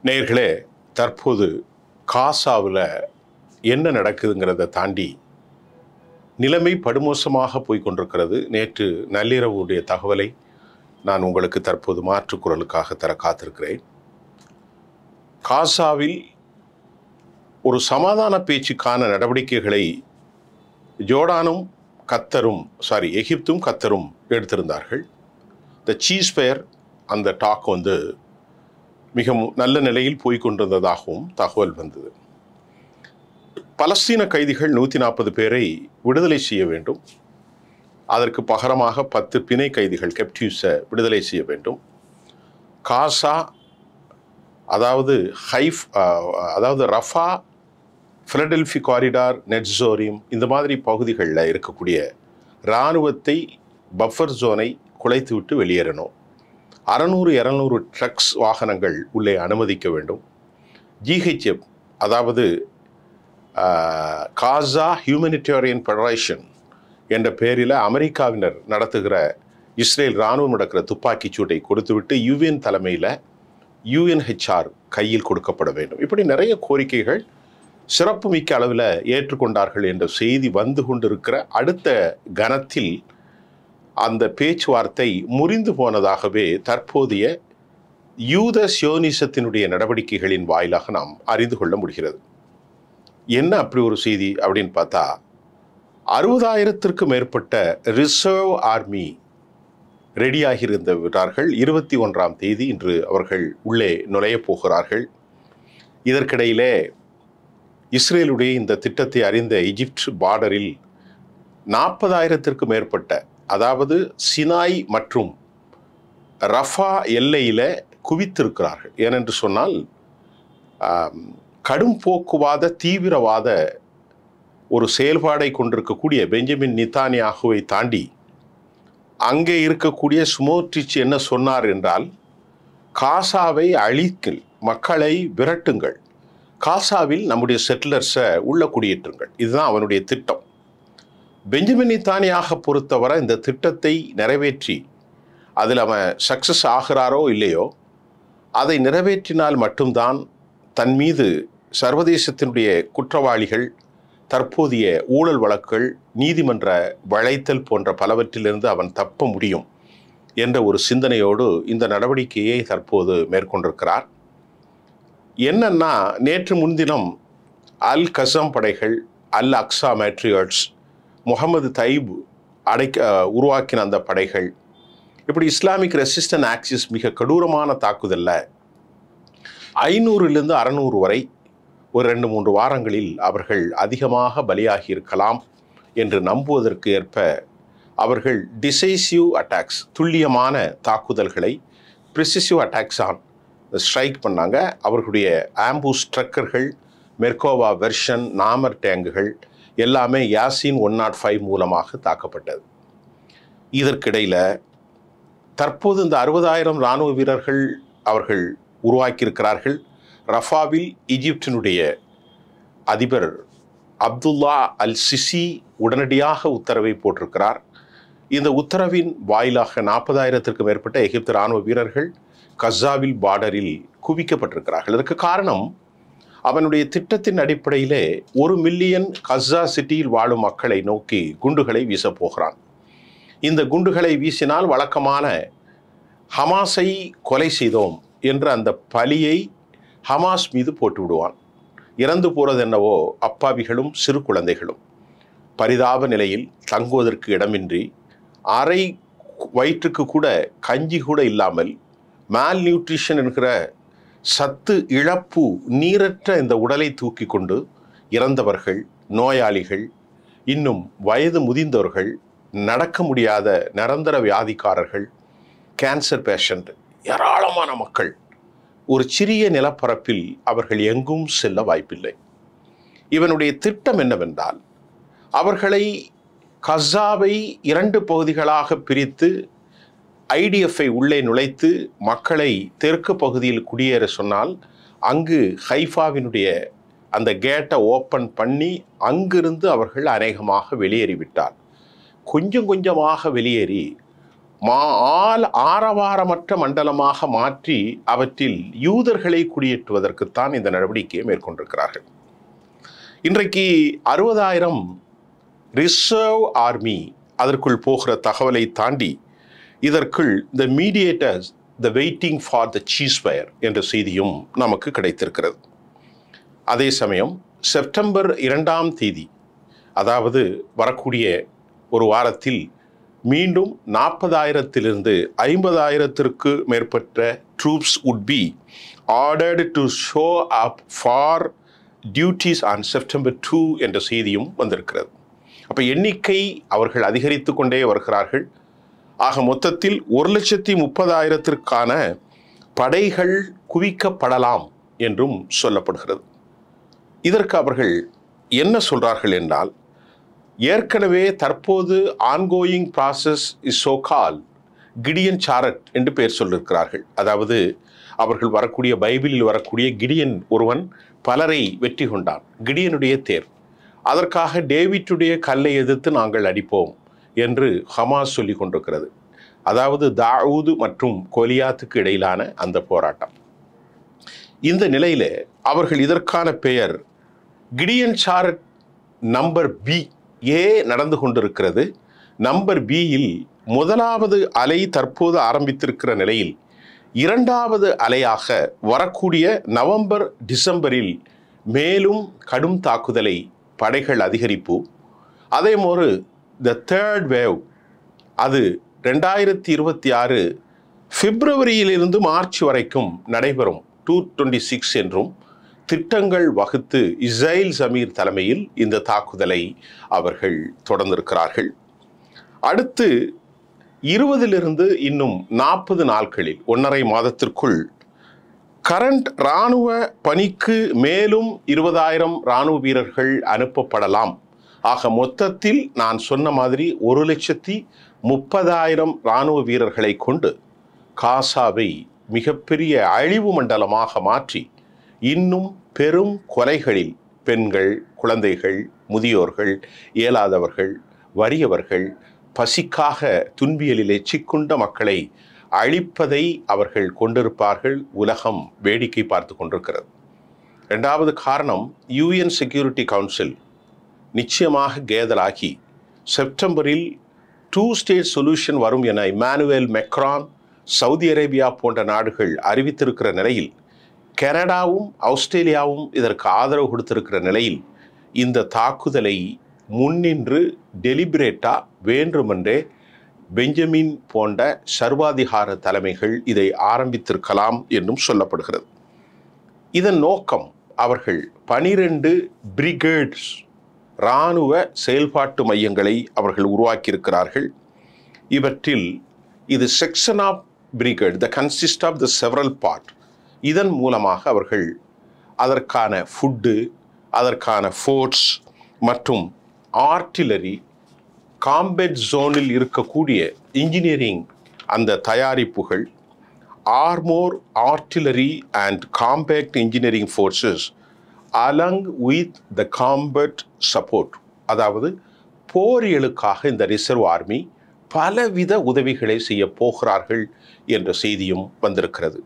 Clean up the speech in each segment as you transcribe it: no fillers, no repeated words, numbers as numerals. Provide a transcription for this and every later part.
நேயர்களே, தற்போது காசாவில் என்ன நடக்குதுங்கிறத தாண்டி நிலைமை படுமோசமாக போய்கொண்டிருக்கிறது. நேற்று நள்ளிரவுடைய தகவலை நான் உங்களுக்கு தற்போது மாற்றுக்குரலுக்காக தர காத்திருக்கிறேன். காசாவில் ஒரு சமாதான பேச்சுக்கான நடவடிக்கைகளை எகிப்தும் கத்தரும் எடுத்திருந்தார்கள். இந்த சீஸ்ஃபயர் அந்த டாக் மிக நல்ல நிலையில் போய்கொண்டிருந்ததாகவும் தகவல் வந்தது. பலஸ்தீன கைதிகள் 140 பேரை விடுதலை செய்ய வேண்டும். அதற்கு பகரமாக 10 பிணை கைதிகள் கெப்டிவ்ஸை விடுதலை செய்ய வேண்டும். காசா அதாவது ரஃபா, ஃபிலடெல்ஃபி காரிடார், நெட்ஸோரியம் இந்த மாதிரி பகுதிகளில் இருக்கக்கூடிய இராணுவத்தை பஃபர் ஜோனை குலைத்துவிட்டு வெளியேறணும். 600-200 ட்ரக்ஸ் வாகனங்கள் உள்ளே அனுமதிக்க வேண்டும். GHF அதாவது காசா ஹியூமனிட்டேரியன் ஃபெடரேஷன் என்ற பெயரில் அமெரிக்காவினர் நடத்துகிற இஸ்ரேல் இராணுவம் நடக்கிற துப்பாக்கிச் சூட்டை கொடுத்துவிட்டு UN தலைமையில் UNHR கையில் கொடுக்கப்பட வேண்டும். இப்படி நிறைய கோரிக்கைகள் சிறப்புமிக்க அளவில் ஏற்றுக்கொண்டார்கள் என்ற செய்தி வந்து கொண்டிருக்கிற அடுத்த கணத்தில் அந்த பேச்சுவார்த்தை முறிந்து போனதாகவே தற்போதைய யூத சியோனிசத்தினுடைய நடவடிக்கைகளின் வாயிலாக நாம் அறிந்து கொள்ள முடிகிறது. என்ன அப்படி ஒரு செய்தி அப்படின்னு பார்த்தா, 60,000க்கும் மேற்பட்ட ரிசர்வ் ஆர்மி ரெடியாகி இருந்தவர்கள் 21ஆம் தேதி இன்று அவர்கள் உள்ளே நுழைய போகிறார்கள். இதற்கிடையிலே இஸ்ரேலுடைய இந்த திட்டத்தை அறிந்த எகிப்து பார்டரில் 40,000க்கும் மேற்பட்ட, அதாவது சினாய் மற்றும் ரஃபா எல்லையில் குவித்திருக்கிறார்கள். ஏனென்று சொன்னால் கடும் போக்குவாத தீவிரவாத ஒரு செயல்பாடை கொண்டிருக்கக்கூடிய பெஞ்சமின் நித்தானியாகுவை தாண்டி அங்கே இருக்கக்கூடிய ஸ்மோட்ரிச் என்ன சொன்னார் என்றால், காசாவை அழிக்குங்கள், மக்களை விரட்டுங்கள், காசாவில் நம்முடைய செட்டிலர்ஸை உள்ள குடியேற்றுங்கள். இதுதான் அவனுடைய திட்டம். பெஞ்சமின் நித்தானியாக பொறுத்தவரை இந்த திட்டத்தை நிறைவேற்றி அதில் அவன் சக்ஸஸ் ஆகிறாரோ இல்லையோ, அதை நிறைவேற்றினால் மட்டும்தான் தன் மீது சர்வதேசத்தினுடைய குற்றவாளிகள், தற்போதைய ஊழல் வழக்குகள், நீதிமன்ற வளைத்தல் போன்ற பலவற்றிலிருந்து அவன் தப்ப முடியும் என்ற ஒரு சிந்தனையோடு இந்த நடவடிக்கையை தற்போது மேற்கொண்டிருக்கிறார். என்னன்னா, நேற்று முன்தினம் அல் கசம் படைகள், அல் அக்ஸா மேட்ரியாட்ஸ், முகமது தைப் உருவாக்கின அந்த படைகள், இப்படி இஸ்லாமிக் ரெசிஸ்டன்ட் ஆக்சிஸ் மிக கொடூரமான தாக்குதலில் 500லிருந்து 600 வரை ஒரு 2-3 வாரங்களில் அவர்கள் அதிகமாக பலியாகி இருக்கலாம் என்று நம்புவதற்கு ஏற்ப அவர்கள் டிசைசிவ் அட்டாக்ஸ், துல்லியமான தாக்குதல்களை ப்ரிசிசிவ் அட்டாக்ஸ் ஸ்ட்ரைக் பண்ணாங்க. அவர்களுடைய ஆம்பூஸ் ட்ரக்கர்கள், மெர்கோவா வெர்ஷன், நாமர் டேங்குகள் எல்லாமே யாசின் 105 மூலமாக தாக்கப்பட்டது. இதற்கிடையில் தற்போது இந்த 60,000 இராணுவ வீரர்கள் அவர்கள் உருவாக்கியிருக்கிறார்கள். ரஃபாவில் எகிப்தினுடைய அதிபர் அப்துல்லா அல் சிசி உடனடியாக உத்தரவை போட்டிருக்கிறார். இந்த உத்தரவின் வாயிலாக 40,000க்கும் மேற்பட்ட எகிப்து இராணுவ வீரர்கள் கசாவில் பார்டரில் குவிக்கப்பட்டிருக்கிறார்கள். இதற்கு காரணம், அவனுடைய திட்டத்தின் அடிப்படையிலே 1 மில்லியன் கசா சிட்டியில் வாழும் மக்களை நோக்கி குண்டுகளை வீசப்போகிறான். இந்த குண்டுகளை வீசினால் வழக்கமான ஹமாஸை கொலை செய்தோம் என்ற அந்த பழியை ஹமாஸ் மீது போட்டு விடுவான். இறந்து போகிறது என்னவோ அப்பாவிகளும் சிறு குழந்தைகளும். பரிதாப நிலையில் தங்குவதற்கு இடமின்றி, அரை வயிற்றுக்கு கூட கஞ்சி கூட இல்லாமல், மால் நியூட்ரிஷன் என்கிற சத்து இழப்பு, நீரற்ற இந்த உடலை தூக்கி கொண்டு இறந்தவர்கள், நோயாளிகள், இன்னும் வயது முதிர்ந்தவர்கள், நடக்க முடியாத நிரந்தர வியாதிக்காரர்கள், கேன்சர் பேஷண்ட், ஏராளமான மக்கள் ஒரு சிறிய நிலப்பரப்பில் அவர்கள் எங்கும் செல்ல வாய்ப்பில்லை. இவனுடைய திட்டம் என்னவென்றால், அவர்களை கசாவை 2 பகுதிகளாக பிரித்து IDF-ஐ உள்ளே நுழைத்து மக்களை தெற்கு பகுதியில் குடியேற சொன்னால், அங்கு ஹைஃபாவினுடைய அந்த கேட்டை ஓப்பன் பண்ணி அங்கிருந்து அவர்கள் அநேகமாக வெளியேறிவிட்டார். கொஞ்சம் கொஞ்சமாக வெளியேறி ஆரவாரமற்ற மண்டலமாக மாற்றி அவற்றில் யூதர்களை குடியேற்றுவதற்குத்தான் இந்த நடவடிக்கையை மேற்கொண்டிருக்கிறார்கள். இன்றைக்கு 60,000 ரிசர்வ் ஆர்மி அதற்குள் போகிற தகவலை தாண்டி இதற்குள் the mediators the waiting for the ceasefire என்ற செய்தியும் நமக்கு கிடைத்திருக்கிறது. அதே சமயம் செப்டம்பர் 2ஆம் தேதி, அதாவது வரக்கூடிய ஒரு வாரத்தில் மீண்டும் 40,000 50,000 மேற்பட்ட troops would be ordered to show up for duties on September 2 என்ற செய்தியும் வந்திருக்கிறது. அப்போ எண்ணிக்கை அவர்கள் அதிகரித்து கொண்டே வருகிறார்கள். ஆக மொத்தத்தில் 1,30,000 படைகள் குவிக்கப்படலாம் என்றும் சொல்லப்படுகிறது. இதற்கு அவர்கள் என்ன சொல்றார்கள் என்றால், ஏற்கனவே தற்போது ongoing process is so call Gideon chariot என்று பெயர் சொல்லியிருக்கிறார்கள். அதாவது அவர்கள் வரக்கூடிய பைபிளில் வரக்கூடிய கிடியன் ஒருவன் பலரை வெற்றி கொண்டான், கிடியனுடைய தேர். அதற்காக டேவிட்டுடைய கல்லை எதிர்த்து நாங்கள் அடிப்போம் என்று ஹமாஸ் சொல்லி கொண்டிருக்கிறது. அதாவது தாவூது மற்றும் கோலியாத்துக்கு இடையிலான அந்த போராட்டம். இந்த நிலையில அவர்கள் இதற்கான பெயர் கிடியன் சாரட் நம்பர் பி ஏ நடந்து கொண்டிருக்கிறது. நம்பர் பியில் முதலாவது அலை தற்போது ஆரம்பித்திருக்கிற நிலையில் 2வது அலையாக வரக்கூடிய நவம்பர் டிசம்பரில் மேலும் கடும் தாக்குதலை படைகள் அதிகரிப்பு. அதேபோல் த தேர்ட் வேவ் அது 2026 பிப்ரவரியிலிருந்து மார்ச் வரைக்கும் நடைபெறும் 226 என்றும் திட்டங்கள் வகுத்து இஸ்ரேல் ஜமீர் தலைமையில் இந்த தாக்குதலை அவர்கள் தொடர்ந்திருக்கிறார்கள். அடுத்து 20 இன்னும் 40 நாட்களில் 1.5 மாதத்திற்குள் கரண்ட் இராணுவ பணிக்கு மேலும் 20,000 இராணுவ வீரர்கள் அனுப்பப்படலாம். ஆக மொத்தத்தில் நான் சொன்ன மாதிரி 1,30,000 இராணுவ வீரர்களை கொண்டு காசாவை மிகப்பெரிய அழிவு மண்டலமாக மாற்றி இன்னும் பெரும் கொலைகளில் பெண்கள், குழந்தைகள், முதியோர்கள், இயலாதவர்கள், வறியவர்கள், பசிக்காக துன்பியலிலே சிக்குண்ட மக்களை அழிப்பதை அவர்கள் கொண்டிருப்பார்கள். உலகம் வேடிக்கை பார்த்து கொண்டிருக்கிறது. 2வது காரணம், UN செக்யூரிட்டி கவுன்சில் நிச்சயமாக கேதலாகி செப்டம்பரில் 2 ஸ்டேட் சொல்யூஷன் வரும் என இமானுவேல் மெக்ரான், சவுதி அரேபியா போன்ற நாடுகள் அறிவித்திருக்கிற நிலையில், கனடாவும் ஆஸ்திரேலியாவும் இதற்கு ஆதரவு கொடுத்திருக்கிற நிலையில் இந்த தாக்குதலை முன்னின்று டெலிபரேட்டா வேண்டுமென்றே பெஞ்சமின் போன்ற சர்வாதிகார தலைமைகள் இதை ஆரம்பித்திருக்கலாம் என்றும் சொல்லப்படுகிறது. இதன் நோக்கம், அவர்கள் 12 பிரிகேட்ஸ் இராணுவ செயல்பாட்டு மையங்களை அவர்கள் உருவாக்கியிருக்கிறார்கள். இவற்றில் இது section of brigade the consist of the several part. இதன் மூலமாக அவர்கள் அதற்கான ஃபுட்டு, அதற்கான ஃபோர்ட்ஸ் மற்றும் ஆர்ட்டிலரி, காம்பேட் ஜோனில் இருக்கக்கூடிய இன்ஜினியரிங் அந்த தயாரிப்புகள், armour, artillery and compact engineering forces along with the combat support. அதாவது போரியலுக்காக இந்த ரிசர்வ் ஆர்மி பலவித உதவிகளை செய்ய போகிறார்கள் என்ற செய்தியும் வந்திருக்கிறது.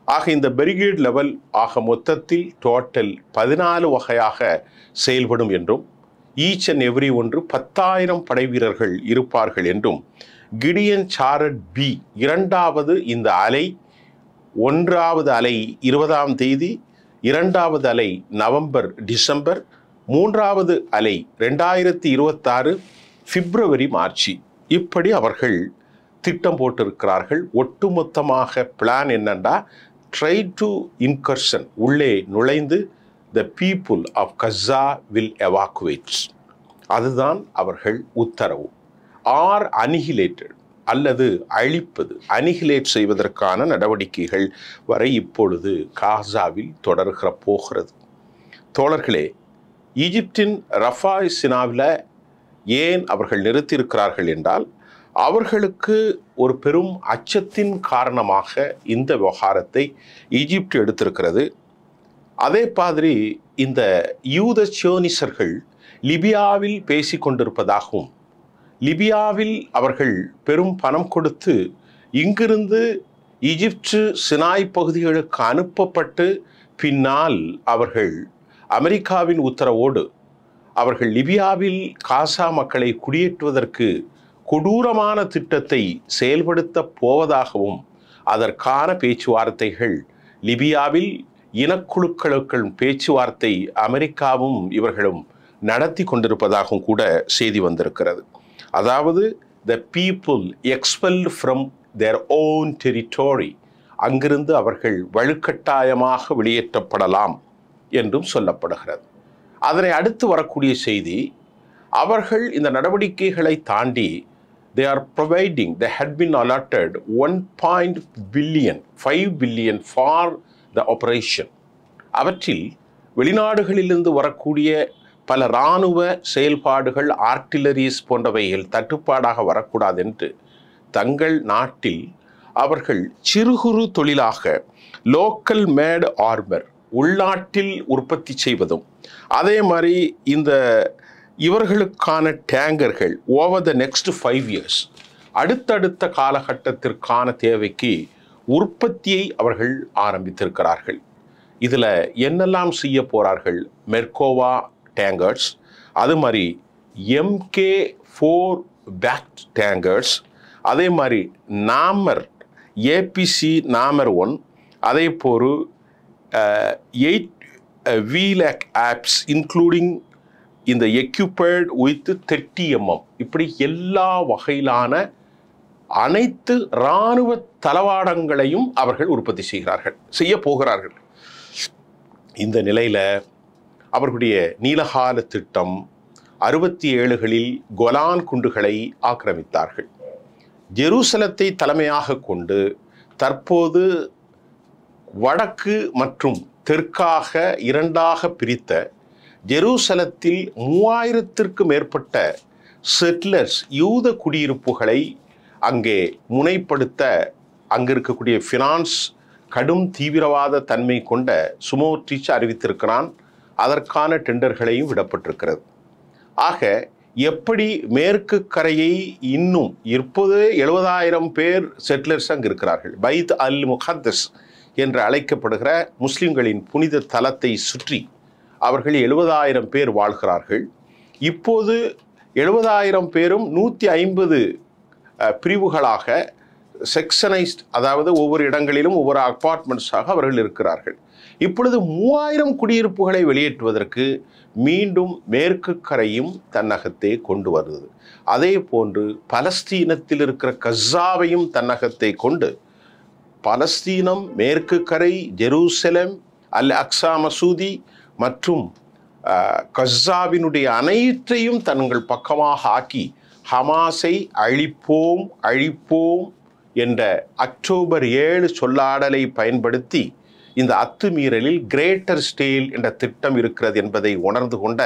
ஆக இந்த பிரிகேட் லெவல் ஆக மொத்தத்தில் டோட்டல் 14 வகையாக செயல்படும் என்றும், ஈச் அண்ட் எவ்ரி ஒன்று 10,000 படை வீரர்கள் இருப்பார்கள் என்றும், கிடியன் சாரட் பி 2வது இந்த அலை, 1வது அலை 20ஆம் தேதி, 2வது அலை நவம்பர் டிசம்பர், 3வது அலை 2026 பிப்ரவரி மார்ச், இப்படி அவர்கள் திட்டம் போட்டிருக்கிறார்கள். ஒட்டுமொத்தமாக பிளான் என்னன்னா, ட்ரை டு இன்கர்ஷன், உள்ளே நுழைந்து த பீப்புள் ஆஃப் கஸா வில் எவாக்குவேட்ஸ், அதுதான் அவர்கள் உத்தரவு. ஆர் அனிஹிலேட்டட், அல்லது அழிப்பது, அனிஹிலேட் செய்வதற்கான நடவடிக்கைகள் வரை இப்பொழுது காசாவில் தொடர்கிற போகிறது. தோழர்களே, ஈஜிப்தின் ரஃபா சினாவில் ஏன் அவர்கள் நிறுத்தியிருக்கிறார்கள் என்றால், அவர்களுக்கு ஒரு பெரும் அச்சத்தின் காரணமாக இந்த விவகாரத்தை ஈஜிப்ட் எடுத்திருக்கிறது. அதே மாதிரி இந்த யூத சியோனிசர்கள் லிபியாவில் பேசி கொண்டிருப்பதாகவும், லிபியாவில் அவர்கள் பெரும் பணம் கொடுத்து இங்கிருந்து ஈஜிப்து சினாய் பகுதிகளுக்கு அனுப்பப்பட்டு பின்னால் அவர்கள் அமெரிக்காவின் உத்தரவோடு அவர்கள் லிபியாவில் காசா மக்களை குடியேற்றுவதற்கு கொடூரமான திட்டத்தை செயல்படுத்த போவதாகவும் அதற்கான பேச்சுவார்த்தைகள் லிபியாவில் இனக்குழுக்களுக்கு பேச்சுவார்த்தை அமெரிக்காவும் இவர்களும் நடத்தி கொண்டிருப்பதாகவும் கூட செய்தி வந்திருக்கிறது. அதாவது the people expelled from their own territory, அங்கிருந்து அவர்கள் வலுக்கட்டாயமாக வெளியேற்றப்படலாம் என்றும் சொல்லப்படுகிறது. அதனை அடுத்து வரக்கூடிய செய்தி, அவர்கள் இந்த நடவடிக்கைகளை தாண்டி they had been allotted 5 billion for the operation. அவற்றில் வெளிநாடுகளிலிருந்து வரக்கூடிய பல இராணுவ செயல்பாடுகள், ஆர்ட்டிலரிஸ் போன்றவைகள் தட்டுப்பாடாக வரக்கூடாது என்று தங்கள் நாட்டில் அவர்கள் சிறு குறு தொழிலாக லோக்கல் மேட் ஆர்மர் உள்நாட்டில் உற்பத்தி செய்வதும், அதே மாதிரி இந்த இவர்களுக்கான டேங்கர்கள் ஓவர் த நெக்ஸ்ட் 5 years அடுத்தடுத்த காலகட்டத்திற்கான தேவைக்கு உற்பத்தியை அவர்கள் ஆரம்பித்திருக்கிறார்கள். இதில் என்னெல்லாம் செய்ய போகிறார்கள்? மெர்கோவா டேங்கர்ஸ், அது மாதிரி MK4 பேக்ட் டேங்கர்ஸ், அதே மாதிரி நாமர் APC நாமர் 1, அதே போல் 8 VLAC ஆப்ஸ் இன்க்ளூடிங் இந்த எக்யூப்பர்ட் வித் 30 mm, இப்படி எல்லா வகையிலான அனைத்து இராணுவ தளவாடங்களையும் அவர்கள் உற்பத்தி செய்ய போகிறார்கள். இந்த நிலையில் அவர்களுடைய நீலகால திட்டம் 67களில் கோலான் குண்டுகளை ஆக்கிரமித்தார்கள். ஜெருசலத்தை தலைமையாக கொண்டு தற்போது வடக்கு மற்றும் தெற்காக இரண்டாக பிரித்த ஜெருசலத்தில் 3000க்கும் மேற்பட்ட செட்டிலர்ஸ் யூத குடியிருப்புகளை அங்கே முனைப்படுத்த அங்கு இருக்கக்கூடிய ஃபினான்ஸ் கடும் தீவிரவாத தன்மை கொண்ட சுமோட்ரிச் அறிவித்திருக்கிறான். அதற்கான டெண்டர்களையும் விடப்பட்டிருக்கிறது. ஆக எப்படி மேற்கு கரையை இன்னும் இப்போது 70,000 பேர் செட்டிலர்ஸ் அங்கு இருக்கிறார்கள். பைத் அல் முகத்தஸ் என்று அழைக்கப்படுகிற முஸ்லிம்களின் புனித தலத்தை சுற்றி அவர்கள் 70,000 பேர் வாழ்கிறார்கள். இப்போது 70,000 பேரும் 150 பிரிவுகளாக செக்ஷனைஸ்ட், அதாவது ஒவ்வொரு இடங்களிலும் ஒவ்வொரு அப்பார்ட்மெண்ட்ஸாக அவர்கள் இருக்கிறார்கள். இப்பொழுது 3000 குடியிருப்புகளை வெளியேற்றுவதற்கு மீண்டும் மேற்கு கரையும் தன்னகத்தே கொண்டு வருது. அதே போன்று பலஸ்தீனத்தில் இருக்கிற கஸாவையும் தன்னகத்தை கொண்டு பலஸ்தீனம், மேற்கு கரை, ஜெருசலம், அல் அக்ஸா மசூதி மற்றும் கஸாவினுடைய அனைத்தையும் தங்கள் பக்கமாக ஆக்கி ஹமாஸை அழிப்போம் என்ற அக்டோபர் 7 சொல்லாடலை பயன்படுத்தி இந்த அத்துமீறலில் கிரேட்டர் ஸ்டேல் என்ற திட்டம் இருக்கிறது என்பதை உணர்ந்து கொண்ட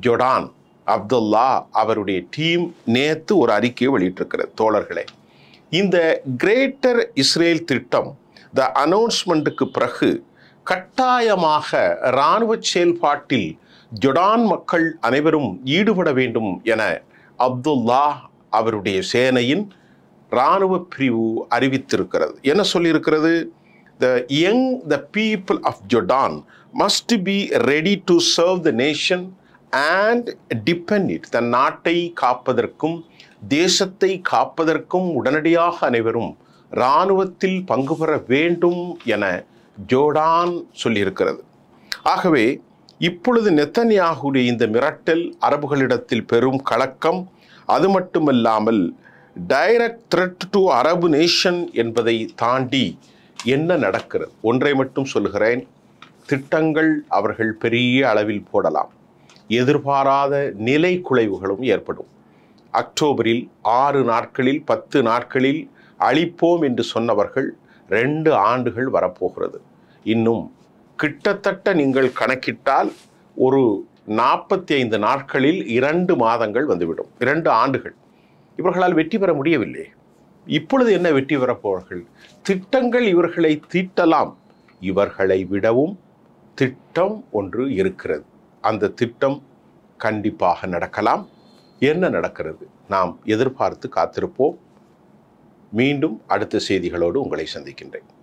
ஜோர்டான் அப்துல்லா அவருடைய டீம் நேற்று ஒரு அறிக்கையை வெளியிட்டிருக்கிறது. தோழர்களே, இந்த கிரேட்டர் இஸ்ரேல் திட்டம் த அனௌன்ஸ்மெண்ட்டுக்கு பிறகு கட்டாயமாக இராணுவ செயல்பாட்டில் ஜோர்டான் மக்கள் அனைவரும் ஈடுபட வேண்டும் என அப்துல்லா அவருடைய சேனையின் இராணுவ பிரிவு அறிவித்திருக்கிறது. என்ன சொல்லியிருக்கிறது? The people of Jordan must be ready to serve the nation and defend it. தன் நாட்டை காப்பதற்கும் தேசத்தை காப்பதற்கும் உடனடியாக அனைவரும் இராணுவத்தில் பங்கு பெற வேண்டும் என ஜோர்டான் சொல்லியிருக்கிறது. ஆகவே இப்பொழுது நெத்தன்யாகுடைய இந்த மிரட்டல் அரபுகளிடத்தில் பெரும் கலக்கம், அது மட்டுமல்லாமல் டைரக்ட் த்ரெட் டு அரபு நேஷன் என்பதை தாண்டி என்ன நடக்கிறது? ஒன்றை மட்டும் சொல்கிறேன், திட்டங்கள் அவர்கள் பெரிய அளவில் போடலாம், எதிர்பாராத நிலை குலைவுகளும் ஏற்படும். அக்டோபரில் 6 நாட்களில் 10 நாட்களில் அழிப்போம் என்று சொன்னவர்கள் 2 ஆண்டுகள் வரப்போகிறது. இன்னும் கிட்டத்தட்ட நீங்கள் கணக்கிட்டால் ஒரு 45 நாட்களில் 2 மாதங்கள் வந்துவிடும். 2 ஆண்டுகள். இவர்களால் வெற்றி பெற முடியவில்லை. இப்பொழுது என்ன வெற்றி பெறப்போவர்கள்? திட்டங்கள் இவர்களை தீட்டலாம். இவர்களை விடவும் திட்டம் ஒன்று இருக்கிறது. அந்த திட்டம் கண்டிப்பாக நடக்கலாம். என்ன நடக்கிறது? நாம் எதிர்பார்த்து காத்திருப்போம். மீண்டும் அடுத்த செய்திகளோடு உங்களை சந்திக்கின்றேன்.